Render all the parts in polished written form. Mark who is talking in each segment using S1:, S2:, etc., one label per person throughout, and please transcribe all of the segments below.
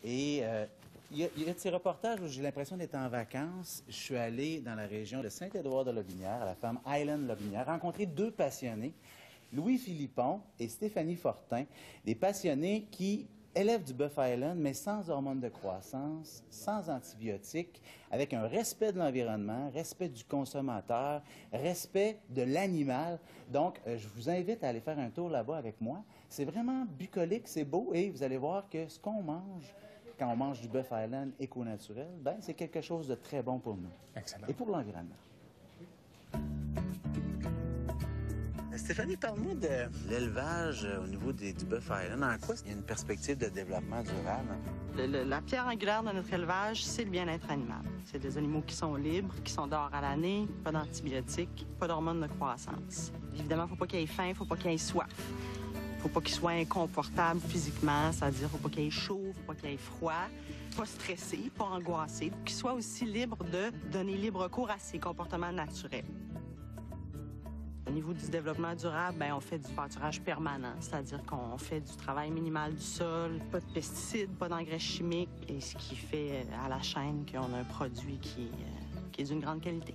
S1: Et il y a de ces reportages où j'ai l'impression d'être en vacances. Je suis allé dans la région de Saint-Édouard-de-Lobinière, à la ferme Highland Lobinière, rencontrer deux passionnés, Louis Philippon et Stéphanie Fortin, des passionnés qui élèvent du bœuf Highland, mais sans hormones de croissance, sans antibiotiques, avec un respect de l'environnement, respect du consommateur, respect de l'animal. Donc, je vous invite à aller faire un tour là-bas avec moi. C'est vraiment bucolique, c'est beau, et vous allez voir que ce qu'on mange quand on mange du bœuf Highland éco-naturel, ben, c'est quelque chose de très bon pour nous.
S2: Excellent.
S1: Et pour l'environnement. Stéphanie, parle-moi de l'élevage au niveau du bœuf Highland. En quoi il y a une perspective de développement durable?
S3: La pierre angulaire de notre élevage, c'est le bien-être animal. C'est des animaux qui sont libres, qui sont dehors à l'année, pas d'antibiotiques, pas d'hormones de croissance. Évidemment, il ne faut pas qu'il ait faim, il ne faut pas qu'il ait soif. Il ne faut pas qu'il soit inconfortable physiquement, c'est-à-dire il ne faut pas qu'il ait chaud, il ne faut pas qu'il ait froid, pas stressé, pas angoissé, qu'il soit aussi libre de donner libre cours à ses comportements naturels. Au niveau du développement durable, bien, on fait du pâturage permanent, c'est-à-dire qu'on fait du travail minimal du sol, pas de pesticides, pas d'engrais chimiques, et ce qui fait à la chaîne qu'on a un produit qui est d'une grande qualité.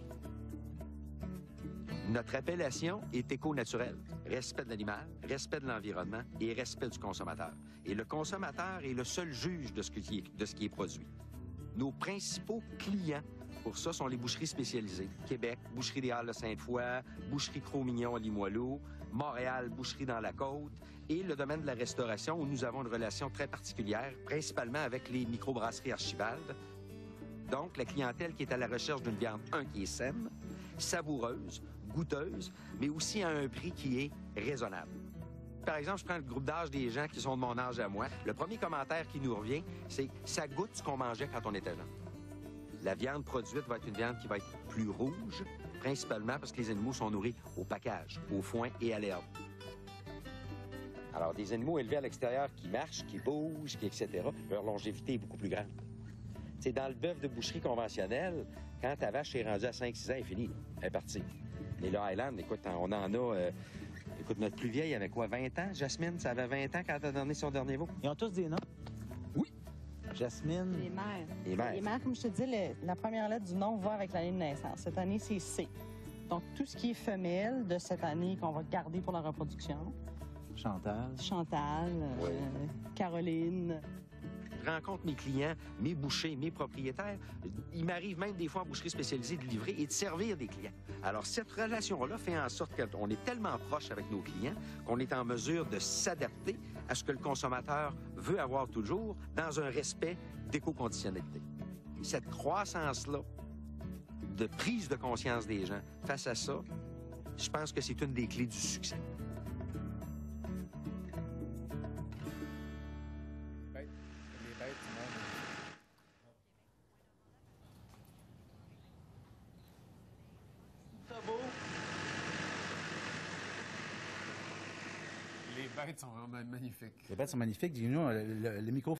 S4: Notre appellation est éco-naturel. Respect de l'animal, respect de l'environnement et respect du consommateur. Et le consommateur est le seul juge de ce qui est produit. Nos principaux clients pour ça sont les boucheries spécialisées. Québec, Boucherie des Halles de Sainte-Foy, Boucherie Cros-Mignon à Limoilou, Montréal, Boucherie dans la Côte, et le domaine de la restauration où nous avons une relation très particulière, principalement avec les microbrasseries Archibald. Donc, la clientèle qui est à la recherche d'une viande, qui est saine, savoureuse, goûteuse, mais aussi à un prix qui est raisonnable. Par exemple, je prends le groupe d'âge des gens qui sont de mon âge à moi. Le premier commentaire qui nous revient, c'est « ça goûte ce qu'on mangeait quand on était jeune ». La viande produite va être une viande qui va être plus rouge, principalement parce que les animaux sont nourris au package, au foin et à l'herbe. Alors, des animaux élevés à l'extérieur qui marchent, qui bougent, etc., leur longévité est beaucoup plus grande. T'sais, dans le bœuf de boucherie conventionnelle, quand ta vache est rendue à 5-6 ans, elle est finie, elle est partie. Mais là, Highland, écoute, on en a... écoute, notre plus vieille avait quoi, 20 ans? Jasmine, ça avait 20 ans quand elle a donné son dernier veau?
S1: Ils ont tous des noms?
S4: Oui.
S1: Jasmine.
S3: Les mères.
S4: Les mères.
S3: Les mères, comme je te dis, la première lettre du nom va avec l'année de naissance. Cette année, c'est C. Donc, tout ce qui est femelle de cette année qu'on va garder pour la reproduction.
S1: Chantal.
S3: Chantal,
S4: Oui.
S3: Caroline.
S4: Je rencontre mes clients, mes bouchers, mes propriétaires. Il m'arrive même des fois en boucherie spécialisée de livrer et de servir des clients. Alors, cette relation-là fait en sorte qu'on est tellement proche avec nos clients qu'on est en mesure de s'adapter à ce que le consommateur veut avoir toujours dans un respect d'éco-conditionnalité. Cette croissance-là de prise de conscience des gens face à ça, je pense que c'est une des clés du succès.
S2: Les bêtes sont vraiment magnifiques.
S1: Les bêtes sont magnifiques. Dis-nous, le micro